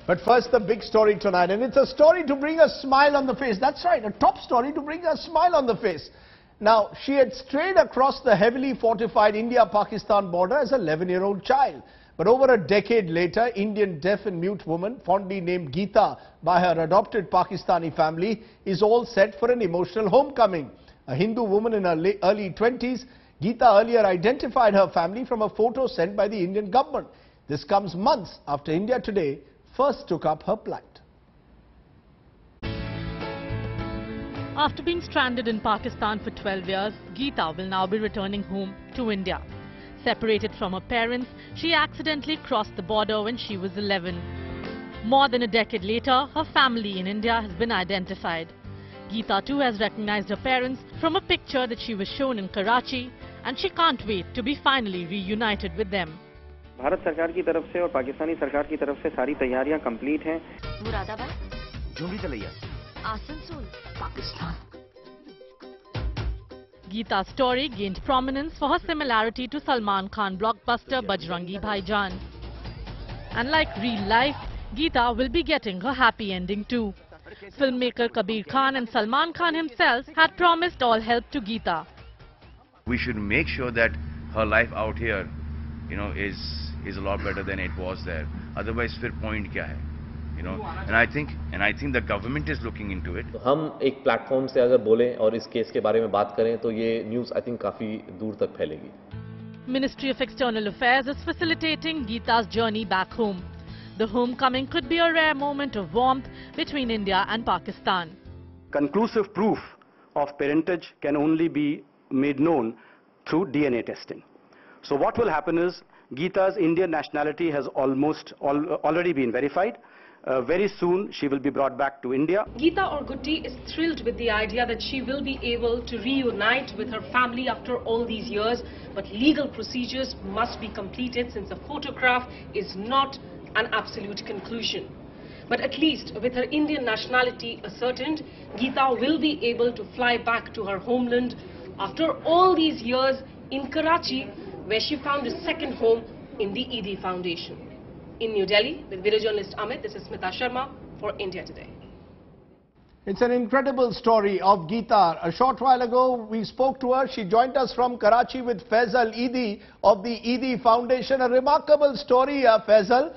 But first, the big story tonight, and it's a story to bring a smile on the face. That's right, a top story to bring a smile on the face. Now, she had strayed across the heavily fortified India-Pakistan border as an 11-year-old child. But over a decade later, Indian deaf and mute woman, fondly named Geeta by her adopted Pakistani family, is all set for an emotional homecoming. A Hindu woman in her early 20s, Geeta earlier identified her family from a photo sent by the Indian government. This comes months after India Today first took up her plight. After being stranded in Pakistan for 12 years, Geeta will now be returning home to India. Separated from her parents, she accidentally crossed the border when she was 11. More than a decade later, her family in India has been identified. Geeta too has recognized her parents from a picture that she was shown in Karachi, and she can't wait to be finally reunited with them. Bharat सरकार की तरफ से और पाकिस्तानी सरकार की तरफ से सारी तैयारियां कंप्लीट हैं। मुरादाबाद, जुमरी तलैया, Asansol, Pakistan. Geeta's story gained prominence for her similarity to Salman Khan blockbuster Bajrangi Bhaijaan. And like real life, Geeta will be getting her happy ending too. Filmmaker Kabir Khan and Salman Khan himself had promised all help to Geeta. We should make sure that her life out here, is a lot better than it was there. Otherwise, फिर point क्या है? And I think the government is looking into it. तो हम एक platform से अगर बोलें और इस केस के बारे में बात करें तो ये न्यूज़ आई थिंक काफी दूर तक फैलेगी. Ministry of External Affairs is facilitating Geeta's journey back home. The homecoming could be a rare moment of warmth between India and Pakistan. Conclusive proof of parentage can only be made known through DNA testing. So what will happen is Geeta's Indian nationality has already been verified. Very soon she will be brought back to India. Geeta Orgutti is thrilled with the idea that she will be able to reunite with her family after all these years, but legal procedures must be completed since a photograph is not an absolute conclusion. But at least with her Indian nationality ascertained, Geeta will be able to fly back to her homeland after all these years in Karachi, where she found a second home in the ED Foundation. In New Delhi, with video journalist Amit, this is Smita Sharma for India Today. It's an incredible story of Geeta. A short while ago, we spoke to her. She joined us from Karachi with Faisal Eidi of the ED Foundation. A remarkable story, Faisal.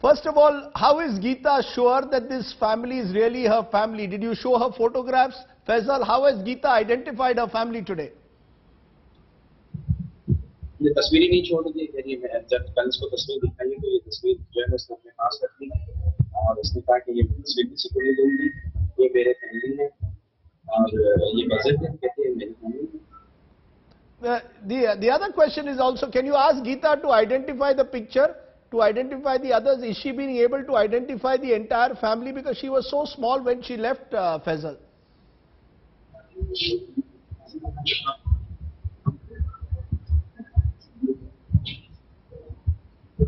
First of all, how is Geeta sure that this family is really her family? Did you show her photographs? Faisal, how has Geeta identified her family today? ये तस्वीर ही नहीं छोड़ दी है। मैं जब कल इसको तस्वीर दिखाई तो ये तस्वीर जो है उसने अपने पास रख ली और उसने कहा कि ये तस्वीर किसी को नहीं दूंगी, ये मेरे फैमिली है और ये बजट है, कहते हैं मेरी family. The other question is also, can you ask Geeta to identify the picture, to identify the others? Is she being able to identify the entire family because she was so small when she left, Faisal?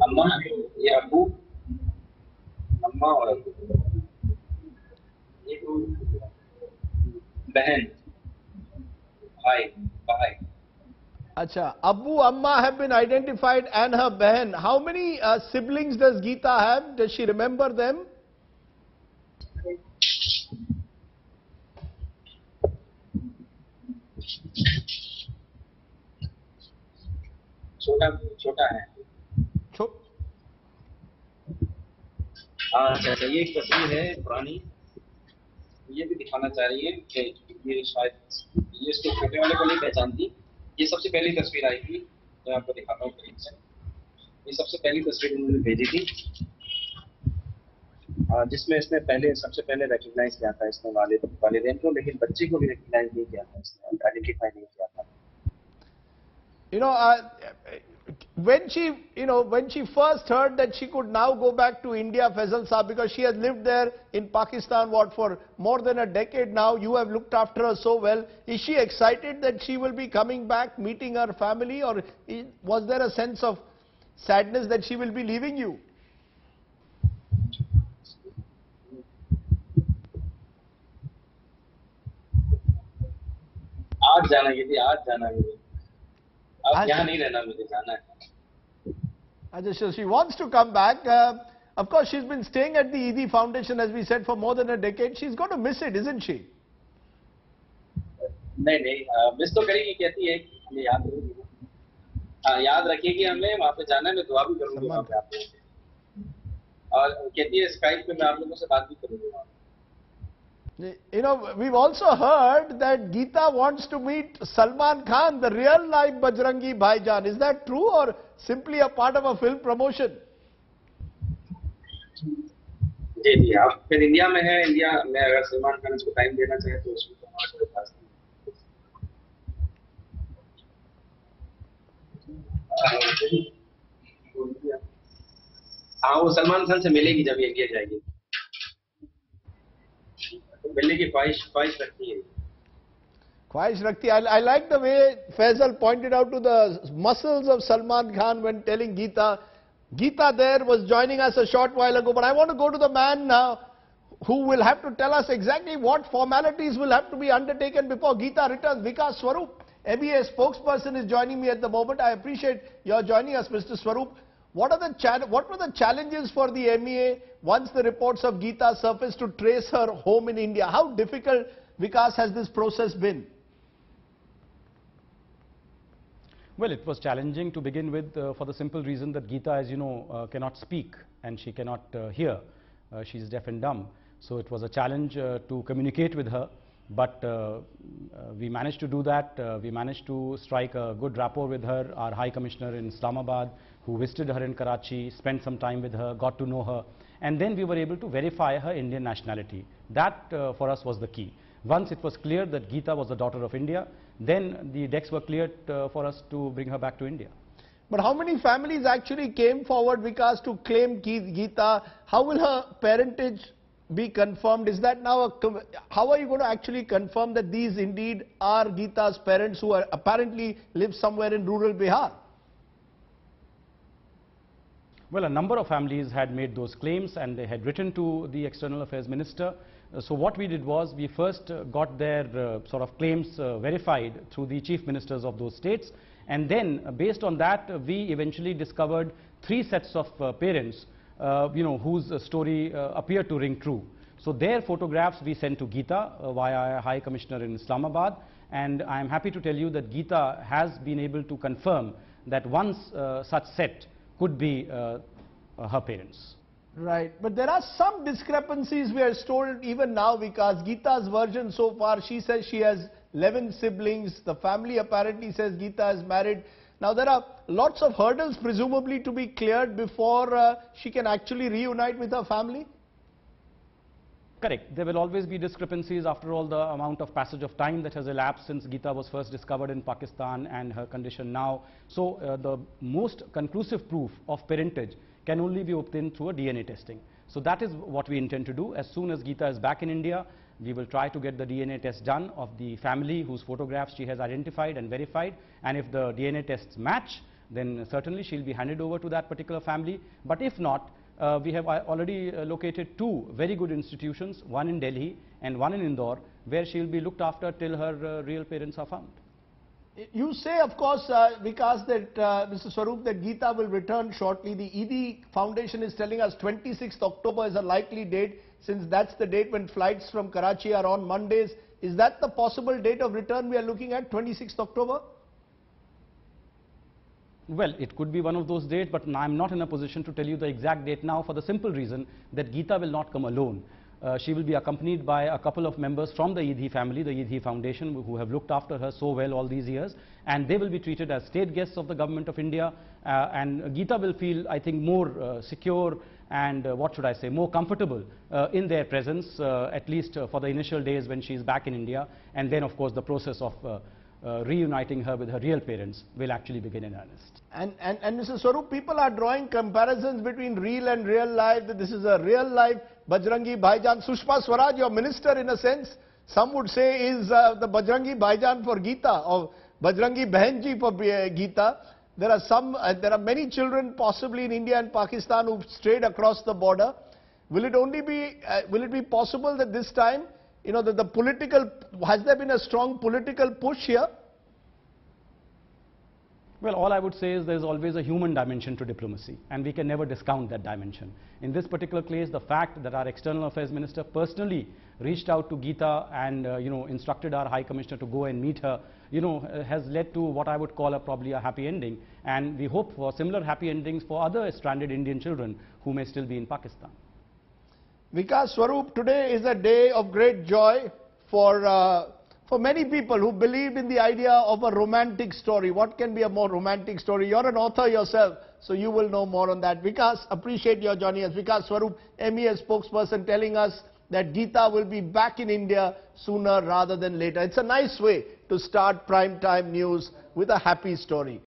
अम्मा, ये अबू, अम्मा और अबू, ये बहन, भाई, भाई. Acha, Abu, Amma have been identified and her behan. How many siblings does Geeta have? Does she remember them? छोटा है. अच्छा, ये एक तस्वीर है पुरानी, ये भी दिखाना चाह रही है कि ये शायद ये इसको छोटे वाले को नहीं पहचानती. ये सबसे पहली तस्वीर आई थी, मैं आपको दिखाता हूँ करीब से. ये सबसे पहली तस्वीर उन्होंने भेजी थी जिसमें इसने सबसे पहले रिकॉग्नाइज किया था इसने वालिदैन को, लेकिन बच्चे को भी रिकॉग्नाइज नहीं किया था, इसने आइडेंटिफाई नहीं किया था. When she first heard that she could now go back to India, Faisal Saab, because she has lived there in Pakistan, for more than a decade now, you have looked after her so well. Is she excited that she will be coming back, meeting her family, or was there a sense of sadness that she will be leaving you? आज जाना है. अब यहाँ नहीं रहना, मुझे जाना है. So she wants to come back. Of course, she's been staying at the ED Foundation, as we said, for more than a decade. She's going to miss it, isn't she? नहीं नहीं मिस तो करेगी, कहती है कि हमें याद रखेगी। हाँ, याद रखेगी, हमें वहाँ पे जाना है, मैं दुआ भी करूँगी वहाँ पे आप लोगों से, और कहती है स्काइप पे मैं आप लोगों से बात भी करूँगी वहाँ पे। You know, we've also heard that Geeta wants to meet Salman Khan, the real life Bajrangi Bhaijaan. Is that true or simply a part of a film promotion? जी जी, आप फिर इंडिया में है, इंडिया में अगर सलमान खान इसको टाइम देना चाहे तो उसमें तो हमारे पास हाँ, वो सलमान खान से मिलेगी जब इंडिया जाएगी, मिलने की ख्वाहिश रखती है। Khwahish Rakti. I like the way Faisal pointed out to the muscles of Salman Khan when telling Geeta. Geeta there was joining us a short while ago, but I want to go to the man now who will have to tell us exactly what formalities will have to be undertaken before Geeta returns. Vikas Swarup, MEA spokesperson, is joining me at the moment. I appreciate your joining us, Mr. Swarup. What were the challenges for the MEA once the reports of Geeta surfaced to trace her home in India? How difficult, Vikas, has this process been? Well, it was challenging to begin with for the simple reason that Geeta, as you know, cannot speak and she cannot hear. She's deaf and dumb. So it was a challenge to communicate with her. But we managed to do that. We managed to strike a good rapport with her. Our High Commissioner in Islamabad, who visited her in Karachi, spent some time with her, got to know her. And then we were able to verify her Indian nationality. That for us was the key. Once it was clear that Geeta was the daughter of India, then the decks were cleared for us to bring her back to India. But how many families actually came forward, Vikas, to claim Geeta? How will her parentage be confirmed? Is that now how are you going to actually confirm that these indeed are Geeta's parents who are apparently live somewhere in rural Bihar? Well, a number of families had made those claims and they had written to the External Affairs Minister. So what we did was we first got their sort of claims verified through the chief ministers of those states, and then based on that we eventually discovered 3 sets of parents whose story appeared to ring true. So their photographs we sent to Geeta via High Commissioner in Islamabad, and I am happy to tell you that Geeta has been able to confirm that one such set could be her parents. Right, but there are some discrepancies we are told even now, because Geeta's version so far, she says she has 11 siblings, the family apparently says Geeta is married. Now there are lots of hurdles presumably to be cleared before she can actually reunite with her family? Correct. There will always be discrepancies after all the amount of passage of time that has elapsed since Geeta was first discovered in Pakistan and her condition now. So the most conclusive proof of parentage can only be obtained through a DNA testing. So that is what we intend to do. As soon as Geeta is back in India, we will try to get the DNA test done of the family whose photographs she has identified and verified. And if the DNA tests match, then certainly she'll be handed over to that particular family. But if not, we have already located 2 very good institutions, one in Delhi and one in Indore, where she'll be looked after till her real parents are found. You say, of course, Vikas, that Mr. Swarup, that Geeta will return shortly. The ED Foundation is telling us 26th October is a likely date, since that's the date when flights from Karachi are on Mondays. Is that the possible date of return we are looking at, 26th October? Well, it could be one of those dates, but I'm not in a position to tell you the exact date now, for the simple reason that Geeta will not come alone. She will be accompanied by a couple of members from the ED family, the ED Foundation, who have looked after her so well all these years, and they will be treated as state guests of the Government of India, and Geeta will feel, I think, more secure and what should I say, more comfortable in their presence, at least for the initial days when she is back in India, and then of course the process of reuniting her with her real parents will actually begin in earnest. And Mr. Swarup, people are drawing comparisons between real and real life, that this is a real life Bajrangi Bhaijaan. Sushma Swaraj, your minister in a sense, some would say is the Bajrangi Bhaijaan for Geeta, or Bajrangi Bahenji for Geeta. There are many children possibly in India and Pakistan who've strayed across the border. Will it be possible that this time, you know, has there been a strong political push here? Well, all I would say is there's always a human dimension to diplomacy, and we can never discount that dimension. In this particular case, the fact that our External Affairs Minister personally reached out to Geeta and, instructed our High Commissioner to go and meet her, has led to what I would call probably a happy ending. And we hope for similar happy endings for other stranded Indian children who may still be in Pakistan. Vikas Swarup, today is a day of great joy for many people who believe in the idea of a romantic story. What can be a more romantic story? You're an author yourself, so you will know more on that. Vikas, appreciate your joining us. Vikas Swarup, MEA spokesperson, telling us that Geeta will be back in India sooner rather than later. It's a nice way to start prime time news with a happy story.